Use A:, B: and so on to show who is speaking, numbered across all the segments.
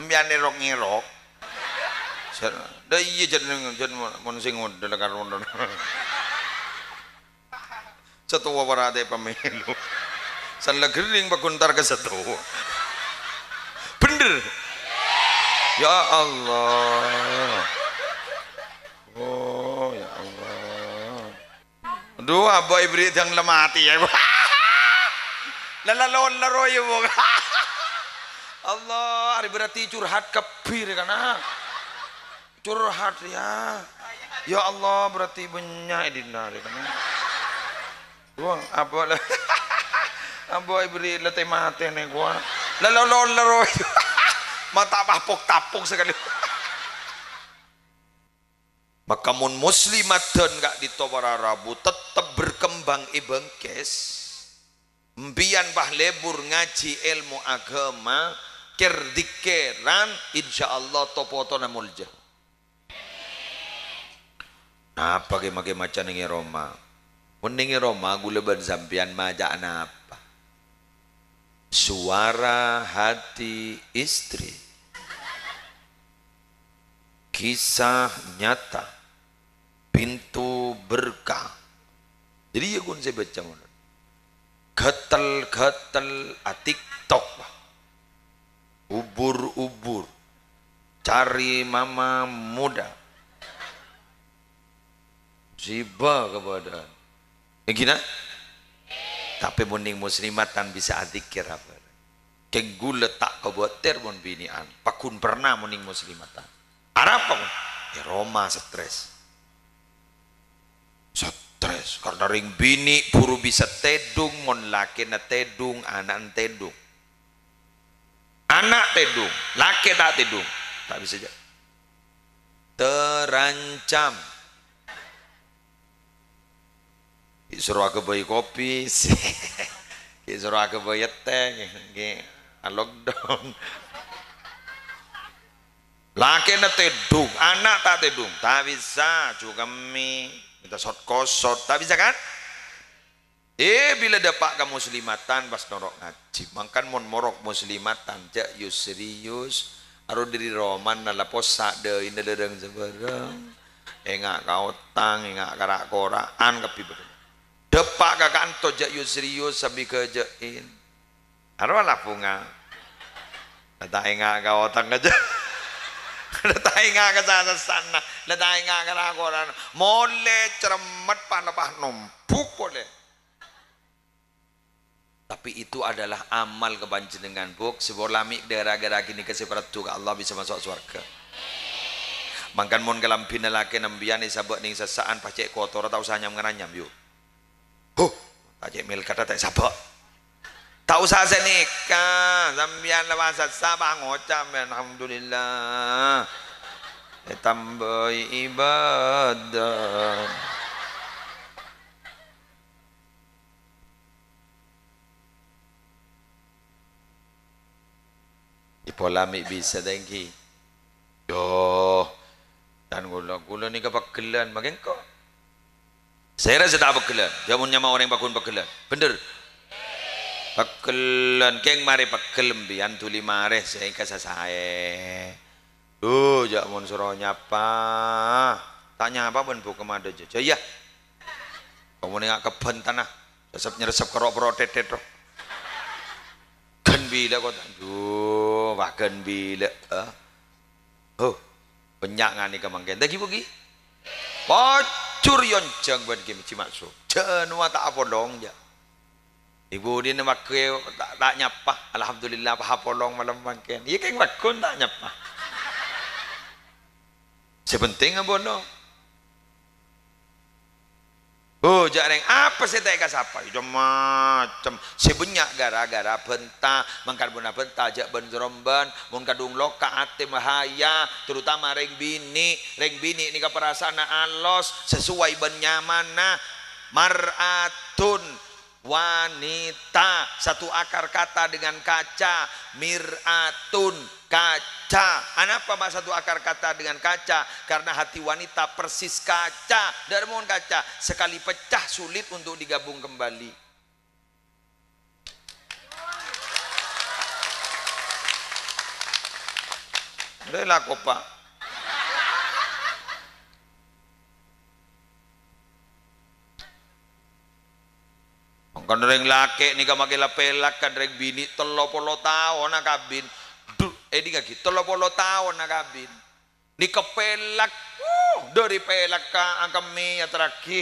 A: Mbiane rok ngerok. Da iya jen mon sing ngondel karo ngono. Setuwa parate pemilu. San legering pakuntar ke setuwa. Bener. Ya Allah. Oh ya Allah. Aduh abah ibrit yang lemati ya. Lalalon laroy mo. Allah, hari berarti curhat kebir kan? Curhat ya. Ya Allah berarti banyak dinari kan? Wah apa lah? Abah ibrit letih mati nih gua. Lalalon laroy. Mata tapuk sekali. Maka mun muslimat dan gak ditawara rabu tetap berkembang ibengkes. Mbian bah lebur ngaji ilmu agama kerdikeran insyaallah topotona mulja. Nah pakai macan nengi Roma. Mendingi Roma gula ban sampian majak apa? Suara hati istri. Kisah nyata, pintu berkah. Jadi ya kun saya baca mana, gatel TikTok, ubur cari mama muda, siba kepada, gina, tapi mending muslimatan bisa adikir apa? Kenggu letak kebuater mon binian, pakun pernah mending muslimatan. Apa? Ya Roma stres karena ring bini buru bisa tedung mon laki na tedung anak tedung laki tak tedung tak bisa aja terancam disuruh aku bayi kopi disuruh aku bayi teh lockdown. Laki na tedung, anak tak tedung, tak bisa juga mie, kita sot kosot, tak bisa kan? Bila dapat kamu muslimatan pas norok ngaji, makan mon morok muslimatan, jak yus serius, aru diri roman nala posak de ina dereng sebarang, engak kau tang, engak karak koraan kapi ber. Dapat kakak anto jak yus serius sambil kerjain, aru lah punga, tak engak kau tang aja. Letai nga ke sana, letai nga ke rakoran, mole cermet panapah numpuk boleh. Tapi itu adalah amal kebanjenengan buk, sebuah lamik gara-gara gini keseparatu Allah bisa masuk surga. Mangkan mon kelampin laki nambian isabak ning sesaan pacek kotor atau usah nyam yuk. Pacek mil kata tak sabak. Tak usah senikah, sambian lepas sabah ngocam alhamdulillah. Tambah ibadah. Di polamik bisa dengki. Yo, dan gula ni kepakelan makin kok. Saya rasa tak pakelan. Jamunnya mau orang pakun pakelan. Bener. Pakelan keng mari pakel mbian tuli mare saya kasa saya. Jak mon suruh nyapa. Tanya apa pun bu kemana aja. Ya. Kamu nengak keben tanah. Nyesep kerok protetet roh. Gan bila kok. Bahkan bila. Banyak ngani kemangken. Tagi bugi. Pacur yoncang buat game cimaksu. Jangan tak apa dong ya. Ibu dia nak tak nyapa, alhamdulillah polong malam makan. Ia kan makun tak nyapa. Sepenting apa no? Jarang apa saya tak kasapa? Itu macam sebanyak gara-gara bentah, mangkar buna bentah jak benjromban, mun kadung loka ate bahaya, terutama reng bini ni keperasaan alos sesuai benyamana maratun. Wanita satu akar kata dengan kaca, miratun kaca. Kenapa mas satu akar kata dengan kaca? Karena hati wanita persis kaca, darmon kaca, sekali pecah sulit untuk digabung kembali. Rela ko pa. Ang kanreng laki ni ka makilapelak kanreng bini 30 taon na kabin. Di kaki 30 taon na kabin. Ni kapelak, dari pelak ka ang kami atraki.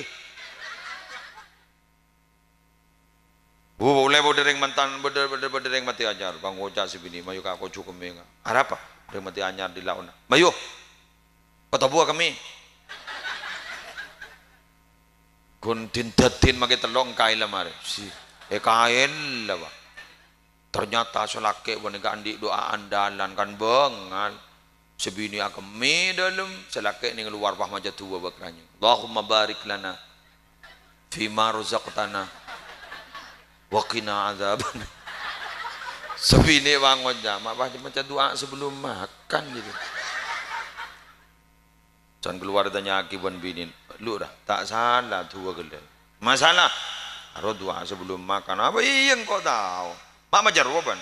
A: Boleh bodering mantan bodering mati anyar bang oja si bini mayu ka ako cukup menga. Arapa? Bodering mati anyar di launa. Mayu. Kota buah kami. Kun tindatin magi telong kaila mare. Si kail lah ba. Ternyata selake wanita andi doa andalan kan bengal. Sebini kami dalam selake ni keluar pah maja tua bakranya. Allahumma barik lana fima razaqtana wa qina adzaban. Sebini bangun jam apa macam doa sebelum makan gitu. Jangan keluar tanya akiban bini. Lu dah tak salah tua gele. Masalah harus doa sebelum makan. Apa yang kau tahu? Mak majar apa?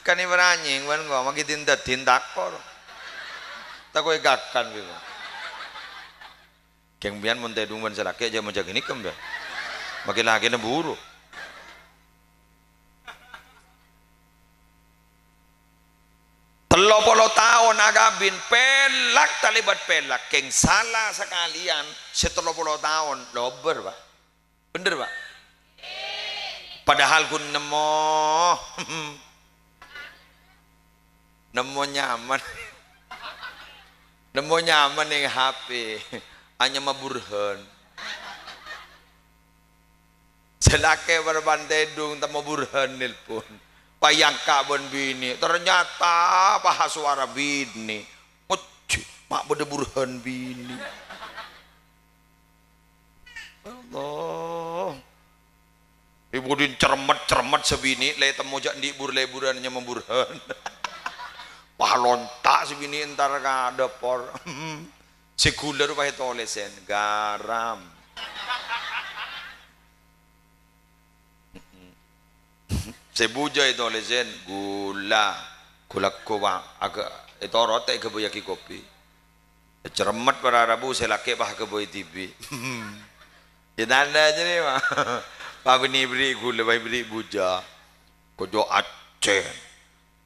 A: Kan ini beranying kan gua makin tindak kor. Tak kau igakan gitu. Kembian monte dungan selaki aja macam ini kembian. Makin lagi neburu. Telopolo tahun agabin pelak talibat pelak keng salah sekalian setelopolo tahun lober pak bener pak padahal kun nemo nyaman yang HP hanya maburhan selake berbantai dung tak maburhan nilpun payang kabon bini ternyata paha suara bini mak beda burhan bini Allah ibu din cermet sebini le temu jak di leburannya memburhan paha lontak sebini entar ka depor sekuler pahe tolesen garam sebuja itu lesen gula kowa agak itu rotek kebayaki kopi cermat para rabu selake bah keboy TV ya tanda aja nih mah pak beri gula pak beri buja kojo Aceh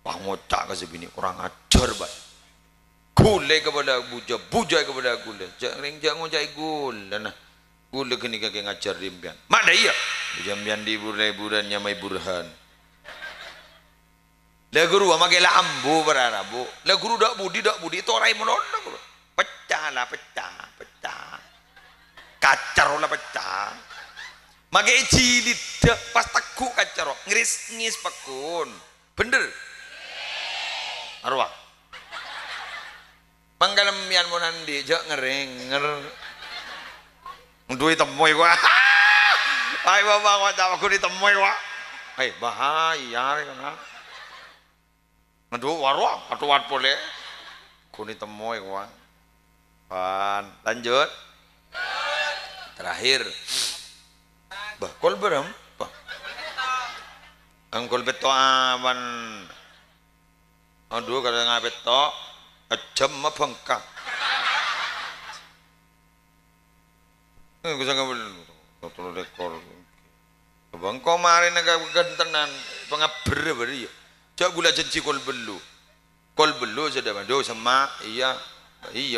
A: pak ngocak ke sebini orang ajar pak gula kepada buja kepada gula jangan ngocak gula nah gula kini kaki ngajar rimpian mana iya jambian di bulan nyamai burhan lah guru amage lambu berarabu lah guru dak budi itu orang melondo guru pecah kacar lah pecah mage jilid pas tekuk kacar ngis pekun bener arwah manggalem mian monandi jak ngerenger duit temoy gua ai bawa aku ditemoy gua bahaya kan aduh warwa atau wat boleh kuni temoy gua pan lanjut terakhir bah kol berem bah angkol beto aman aduh kada ngapet to ajem mabengkak bisa ngambil total rekor bang kemarin agak gentenan pengaber beri cak gula jenci kol belu sudah madu sama iya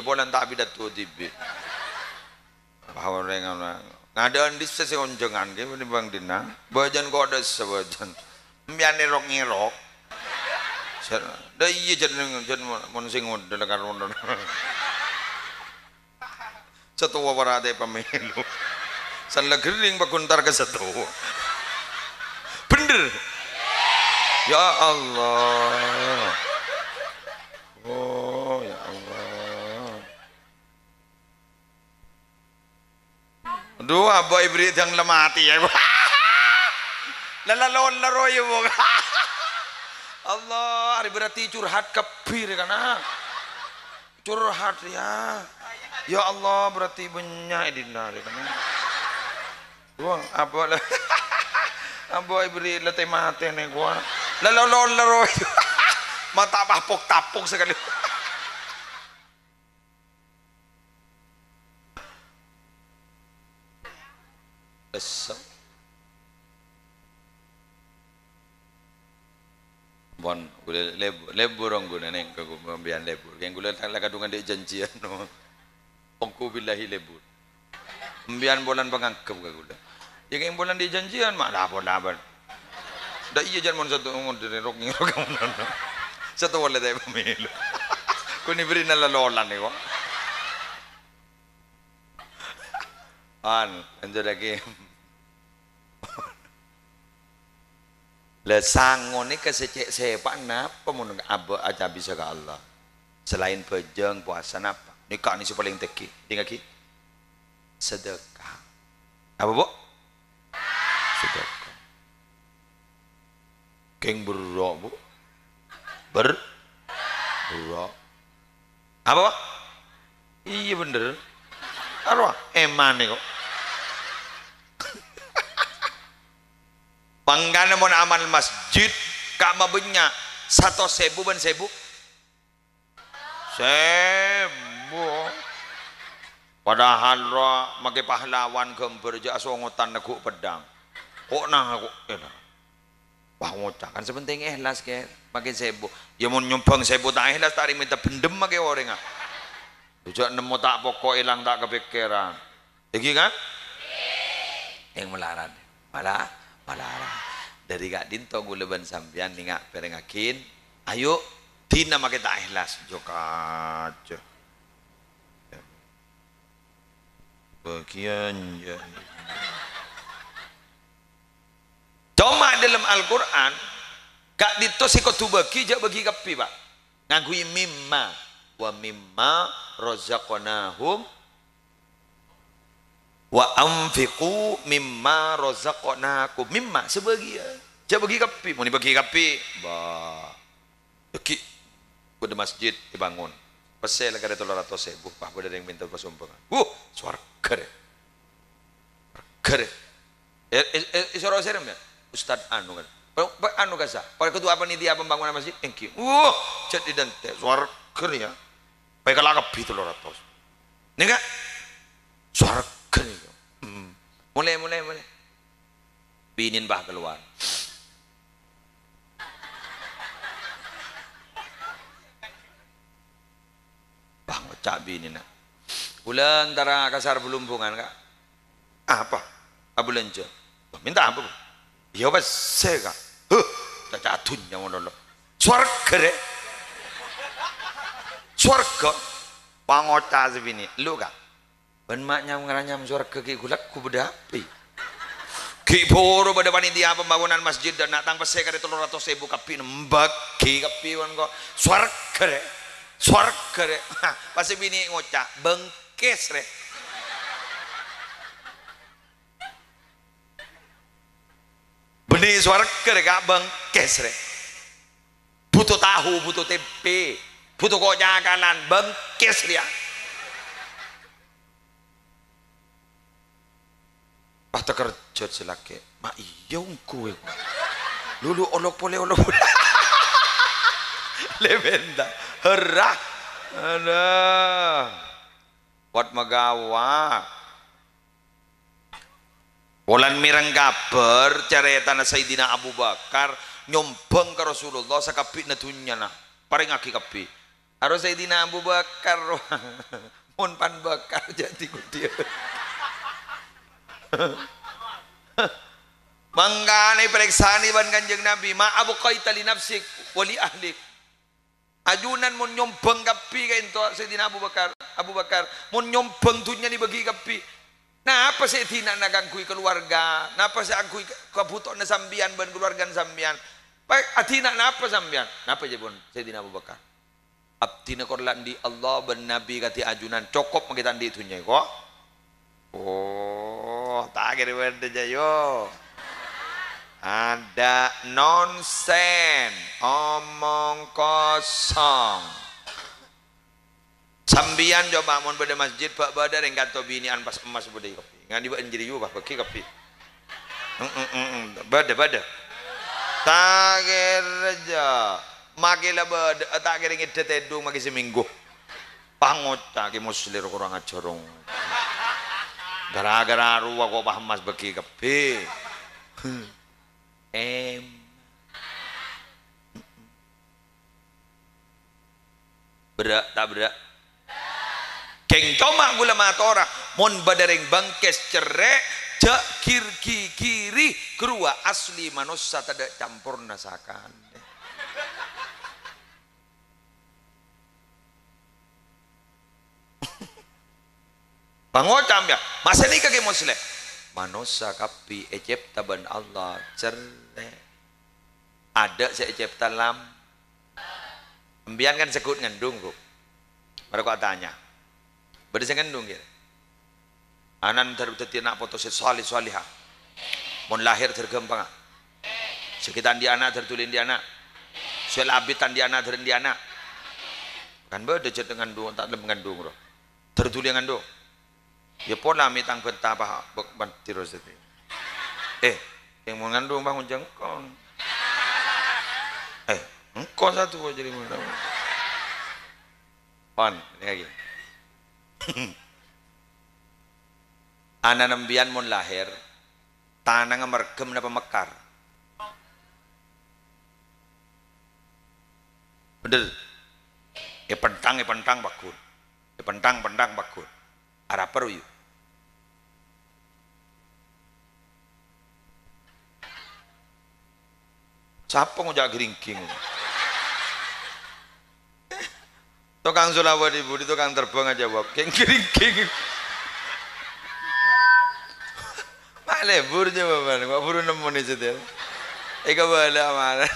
A: boleh tak bidat tu tibi bahwa orang ngadaan di sesi onjengan ke bang dina bajan kau ada sebajan miane rok ngerok dah iya jadi monsing udah lekar udah satu wawarade pemilu sanlah gering bakuntar ke satu bener ya Allah oh ya Allah aduh abah ibrit yang lemati ya lalalon laroy mo Allah hari berarti curhat kebir kan curhat ya Allah berarti banyak dinari kan wah apa lah apa ibri letih mati nih gua lalalon laroy mata tapuk sekali Besok. Bon, gula lebur orang guna neng ke pembian lebur. Yang gula tak kadungan dia janjian no. Ongku billahi lebur. Pembian bulan pengangkep ke gula. Yang bulan dia janjian mak lapor. Dah iya jangan satu umur dari rok kamu no. Satu boleh tak pemilu. Kau ni beri nala lolan ni kok. Anjir lagi. Le sangon ni kesecek sepak napa mun aba aja bisa ke Allah. Selain pejeng puasa napa? Nikah ni paling teki. Tinggal ki. Sedekah. Apa, Bu? Sedekah. Keng berok, Bu. Berok. Apa, Pak? Iya bener. Arwah eman ni kok. Panggana mon amal masjid kak mabenya 1.000 ben 1.000 padahal roh make pahlawan gember je asongotan neguk pedang kok nah aku wah ngocak kan sepenting ikhlas ke make 1.000 ya mon nyumbang 1.000 tak ikhlas tak minta bendem make orang ah ujak nemu tak pokok ilang tak kepikiran iki kan yang melarat malah dari Kak Dinto guleban sampean ningak perengakin ayo tina make tak ikhlas jokaca bagian ya cuma dalam Al-Quran Kak Dinto sikotu bagi jak bagi kapi Pak ngagui mimma wa mimma razaqnahum wa anfiqu mimma razaqnakum mimma sebagian jangan bagi kapi mau dibagi kapi bah ki pada masjid dibangun pasal lagi ada 300.000 bah pada yang minta persumbangan swarga isoro serem ya Ustad anu kan anu kasa pada ketua panitia pembangunan masjid thank you jadi dan swarga ya baik kalau kapi 300 ini enggak swarga mulai binin bah keluar bah ngocak binin nak bulan antara kasar belumpungan kak apa belanja minta apa ya apa saya kak tak jatuh yang mau swarga deh swarga pangocak sebini lu kak ben maknya ngaranyam surga ki gulak ku bedapi ki boro pada panitia pembangunan masjid dan natang pese kare 300.000 kapi nembagi kapi wan kok swarga re pas bini ngocak bengkes re beni swarga re gak bengkes re butuh tahu butuh tempe butuh kocakanan bengkes dia tak kerja selake mak iya ungku lulu olok pole lebenda herah ada buat magawa bulan mireng kabar cerita Sayyidina Abu Bakar nyombang ke Rasulullah sakapi natunya nah paling aki kapi harus Sayyidina Abu Bakar mun pan bakar jadi kudia mangkane periksani ban Kanjeng Nabi ma abu qaita li nafsik wali ahlik ajunan mun nyombang kapi ka ento Sayyidina Abu Bakar mun nyombang dunya dibagi kapi nah apa sih tina nagangkui keluarga napa sih angkui kebutuhan sambian ban keluarga sambian baik atina napa sambian napa je pun Sayyidina Abu Bakar abdina korlan di Allah ben Nabi kati ajunan cokop magitan di dunya kok tak kira benda jayo ada nonsen omong kosong sambian coba mon pada masjid Pak Badar yang kata binian pas emas budai kopi ngan dibuat jadi juga pakai kopi bada tak kira makilah bada tak kira ngide tedung maki seminggu pangota ki muslir kurang ajarong Gara-gara ruwa kok paham Mas bagi ke B. Em. Berak tak berak? Keng coma gula matora mon badareng bangkes cerek jak kiri kerua asli manusia tidak campur nasakan. Pangocam ya, masa ini kaki muslim. Manusia kapi ecep taban Allah cerek. Ada se ecep talam. Embian kan sekut ngandung kok. Baru kau tanya. Berdesa ngandung ya. Anan terutati nak foto salih salihah. Mon lahir tergempang. Sekitar di anak tertulin di anak. Soal abitan di anak terin di anak. Kan beda cet dengan dua tak lem ngandung roh. Tertulin ngandung. Ya pola mitang betapa bantir itu. Yang mau ngandung bangun jengkong. Engkau satu jadi mana? Pon, ini lagi. Anak nembian mon lahir, tanah ngemergem napa mekar. Bener. Pentang bakun. Pentang bakun. Arab perlu yuk. Siapa ngajak geringking? Tukang Sulawesi budi tukang terbang aja jawab. Keng geringking. Mak lebur jawaban. Kok buru nemu nih setel. Ika bala mana?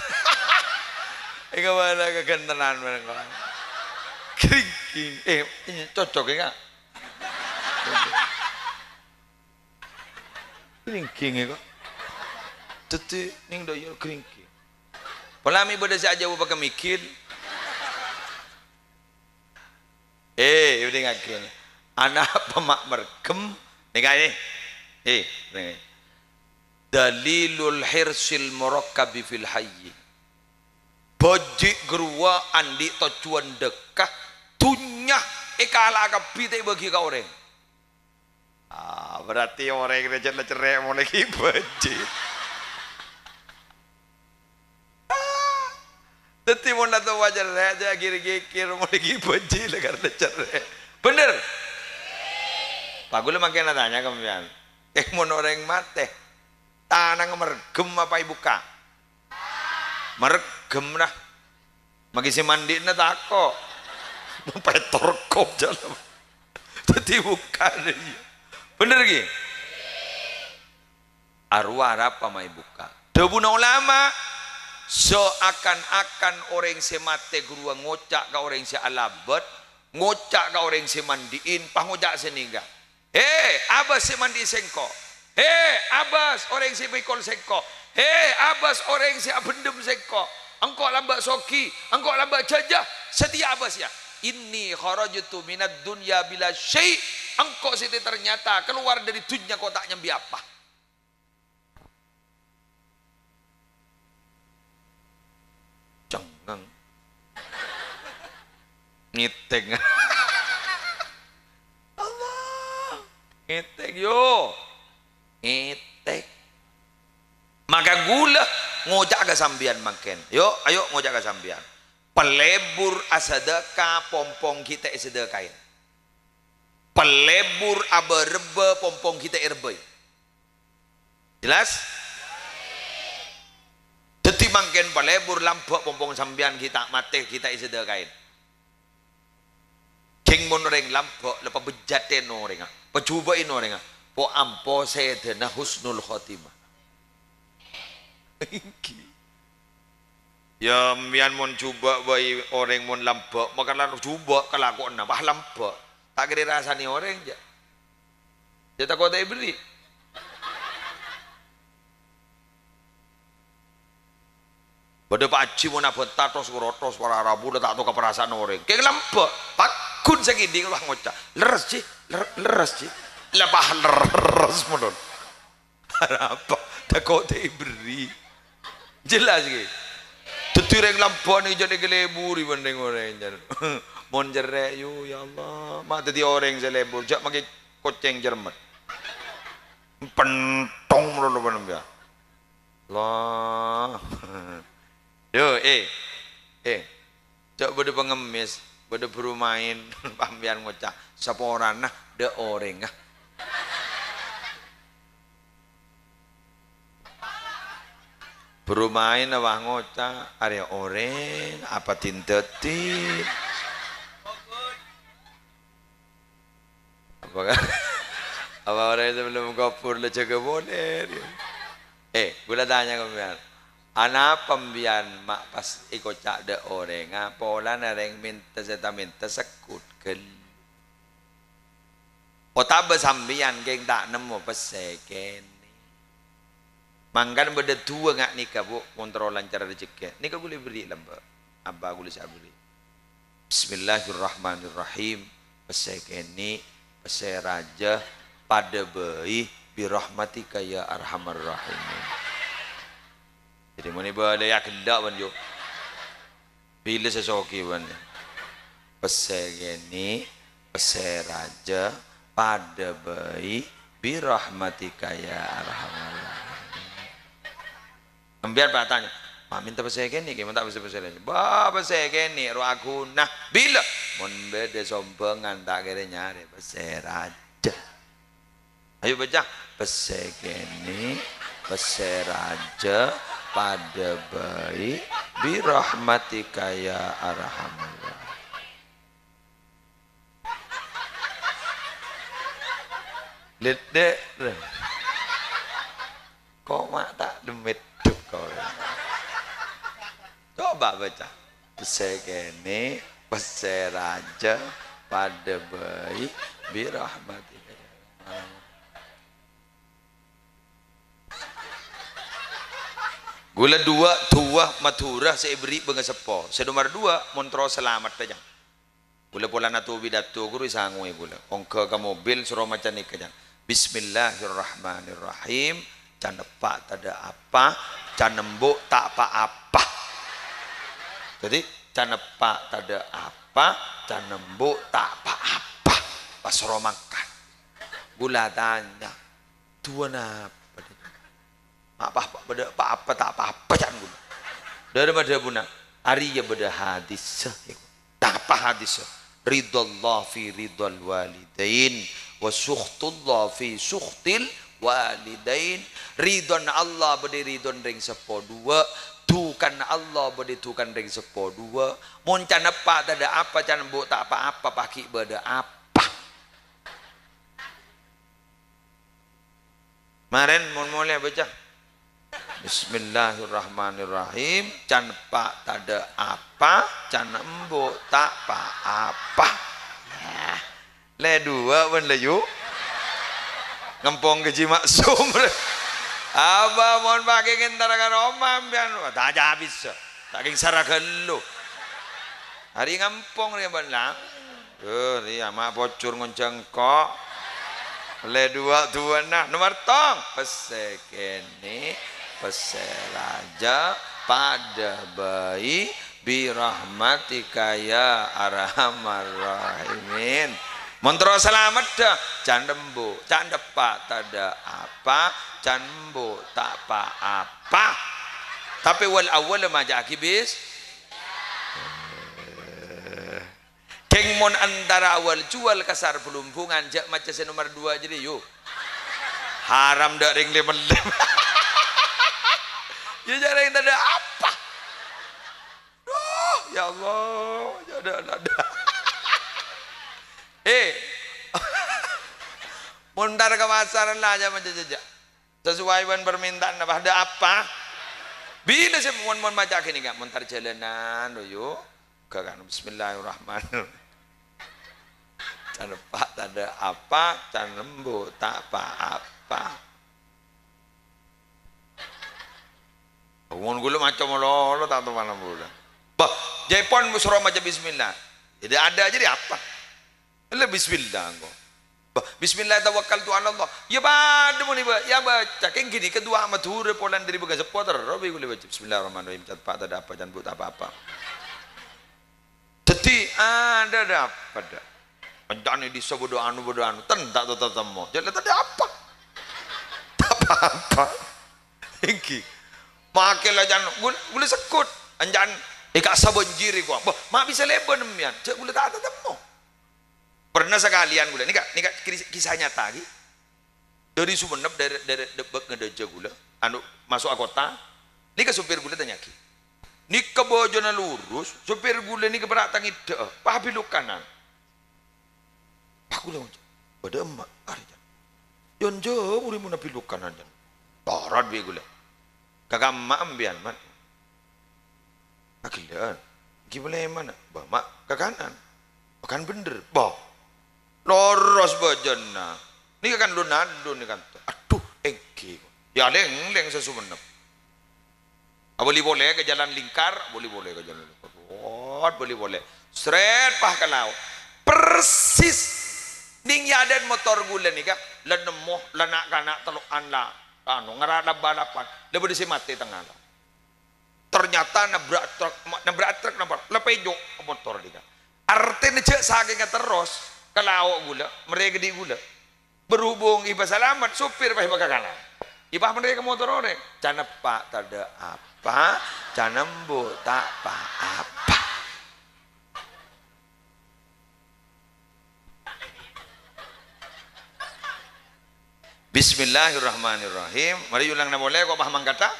A: Ika bala kegentenan mereka. Geringking. Ini cocok ya? Geringking kok. Teti ning doyo geringking. Pelami beda saja pakai mikir. Udah ngakin. Anak pemak mergem. Nih kayak nih. Dalilul hirsil murakkabi fil hayyi. Bojik gerua andi tocuan dekah tunyah ekala kapite bagi kau orang. Berarti orang yang cerai mau lagi bojik. Teti mau nato wajar aja kira-kira mau lagi benci karena cerai. Bener. Pak Gula makin tanya kemudian. Mau orang mate. Tanah mergem apa ibu kak? Mergem nah. Magi si mandi na tako. Mau petor kop jalan. Teti bukan. Bener lagi. Arwah apa ma ibu kak? Debuna ulama. Seakan-akan orang semate guru ngocak ke orang se alabat, ngocak ke orang se mandiin, pangocak seningga. Abas se mandi sengko. Abas orang se mikol sengko. Abas orang se abendem sengko. Engkau lambak soki, engkau lambak jajah, setia abas ya. Inni kharajtu minad dunya bila syai'. Engkau siti ternyata keluar dari dunia kau tak nyambi apa. Ngiting Allah ngiting yo ngiting maka gula ngojak ke sambian makin yo ayo ngojak ke sambian pelebur asadaka pompong kita sedekain pelebur aberbe pompong kita irbe jelas deti makin pelebur lampok pompong sambian kita mate kita sedekain King mon orang lampok lepas bejate no orang, pecuba ino orang, po ampo sedena husnul khotimah. Ya mian mon cuba bayi orang mon lampok, makan lalu cuba kelakon na bah lampok, tak kira rasani orang je. Dia tak kau tak beri. Pada Pak Haji mau nabot tatos rotos para Arabu tak tahu keperasaan orang. Kayak lampok, pakun segini kalau ngocak, leres sih, lepas leres menurut. Apa? Tak kau tak beri. Jelas ke? Tutureng lampok ni jadi kelebur ibanding orang jan. Mon jerai yo ya Allah, mak tadi orang selebur, jak pakai koceng Jerman. Pentong mulu benem ya. Allah. Yo, cok bede pengemis, bede berumain, pambian ngocak, saporan nah, de oreng ah. Berumain awah ngocak, area oreng, apa tintetin. Apa kan? Apa orang itu belum kapur le jaga boner. Gula tanya kemudian. Anak pembian mak pas ikut cak de orang, pola nareng minta zeta minta sekut kel. Otak bersambian geng tak nemu peseken. Mangkan beda dua ngak nikah bu kontrolan cara rezeki. Nikah boleh beri lamba. Abah boleh saya beri. Bismillahirrahmanirrahim. Pesekeni peseraja pada bayi birahmatika ya arhamar rahimin. Jadi mana boleh ya kelak banjo. Bila sesoki ban. Pesekeni peseraja pada bayi birahmatika ya arhamar rahimin. Ambiar tanya, mak minta peseken ni, minta peseken ni. Bah peseken ni, roh aku nah bila mon beda sombengan tak kira nyari peseraja. Ayo baca peseken ni, peseraja pada bayi birahmatika ya arhamar rahimin. Ledek, kok mak tak demit. Coba baca pesekene peseraja pada bayi birahmatika. Gula dua tua maturah saya beri bengesepo. Senomor dua montro selamat aja. Gula pola natu bidato guru sangwe gula. Ongke ke mobil suruh macam ni kejang. Bismillahirrahmanirrahim. Can pak tada apa, can nembuk tak apa-apa. Jadi can pak tada apa, can nembuk tak apa-apa. Pas romakan. Gula tanya, tuan apa? Apa beda apa tak apa can gula. Daripada buna, hari ya beda hadis. Tak apa hadis. Ridallah fi ridal walidain wa sukhtullah fi sukhtil walidain. Ridon Allah berde ridon ring sepo dua, tukan Allah berde tukan ring sepo dua. Mun can apa tak ada apa, can bu tak apa-apa paki berde apa. Maren mun mulai baca Bismillahirrahmanirrahim. Can pak tak ada apa, can embu tak apa-apa. Nah, le dua pun le yuk. Ngempong keji maksum. Abah mohon pakai kentara kan omam bian. Tak habis. Tak king saragelu. Hari ngempong dia belang. Dia mak bocor ngonceng kok. Le dua nah nomor tong. Pesekene peseraja pada bayi birahmatika ya arhamar rahimin. Montro selamat dah, can rembu, can depak tak ada apa, can rembu tak apa-apa. Tapi wal awal majak kibis. Keng mon antara awal jual kasar pelumpungan jak macam nomor dua jadi yuk. Haram dak ring lem-lem. Ya jarang tak ada apa. Ya Allah, ya ada. Muntar ke pasaran lah aja macam jejak. Sesuai dengan permintaan apa ada apa? Bila saya mohon macam ini kan muntar jalanan doyo. Kan Bismillahirrahmanirrahim. Can pak tak ada apa, can rembu tak apa-apa. Mohon gula macam lo tak tahu mana mula. Bah, Jepon suruh macam Bismillah. Jadi ada jadi apa? Lebih Bismillah kok. Bismillah tawakkaltu ala Allah. Ya pada mun iba, ya baca keng gini kedua matur polan dari begas sepoter. Robi gule baca Bismillahirrahmanirrahim. Cat pak tak ada apa, jangan buat apa-apa. Jadi ada dapat dah. Jangan di bodo anu ten tak temu. Jadi tak ada apa. apa iki makelah jan gula sekut anjan ikak sabonjiri gua mak bisa leben mian cek gula tak temu pernah sekalian gula nika kisah nyata lagi dari Sumenep dari debek ngedeja gula anu masuk kota nika supir gula tanya ki nika bojona lurus supir gula nika beratang ide pahabilu kanan aku lah pada emak ari jan jauh uri mun pilu kanan jan tarat bi gula kakak emak ambian man akilan gimana mana bah mak ke kanan kan bener bah loros bojona nika kan lunado nih kan aduh engke ya leng sesumenep boleh ke jalan lingkar boleh ke jalan lingkar boleh seret pah ke laut persis ning yaden motor gula nih kan lenemoh lenak kanak teluk anla anu ngerada balapan lebih disi mati tengah lah ternyata nabrak truk lepejo motor dia artinya cek saking terus ke laut gula mereka di gula berhubung iba selamat supir pah iba ke kanan iba mereka motor orang cana pak tada apa cana mbo tak apa Bismillahirrahmanirrahim. Mari ulang na boleh kok paham kata?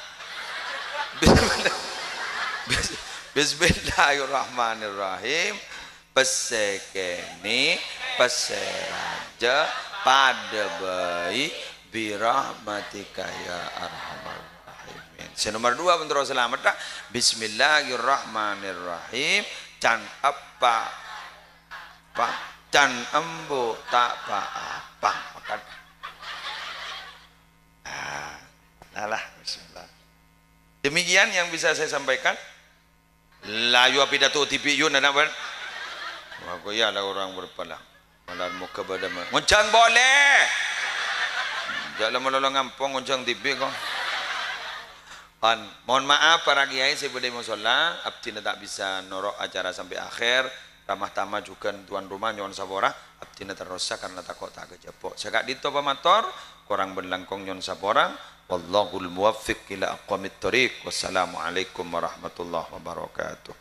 A: Bismillahirrahmanirrahim. Pesekeni peseraja pada bayi birahmatika ya arhamar rahimin. Nomor 2 bentuk selamat dah. Bismillahirrahmanirrahim. Can apa can embu tak apa makan. Nah, bismillah. Demikian yang bisa saya sampaikan. Layu pidato TV yun anak ban. Aku ya lah orang berpala. Malah muka badan. Ngoncang boleh. Jangan melolong ngampong ngoncang TV kok. Mohon maaf para kiai saya berdaya musola. Abdi tak bisa norok acara sampai akhir. Ramah-tamah juga tuan rumah nyon sabora. Abdi terrosak karena takut tak kejapok. Sekak dito pamator. Korang berlangkong nyon sabora. Wallahul muwaffiq ila aqwamit thoriq. Wassalamualaikum warahmatullahi wabarakatuh.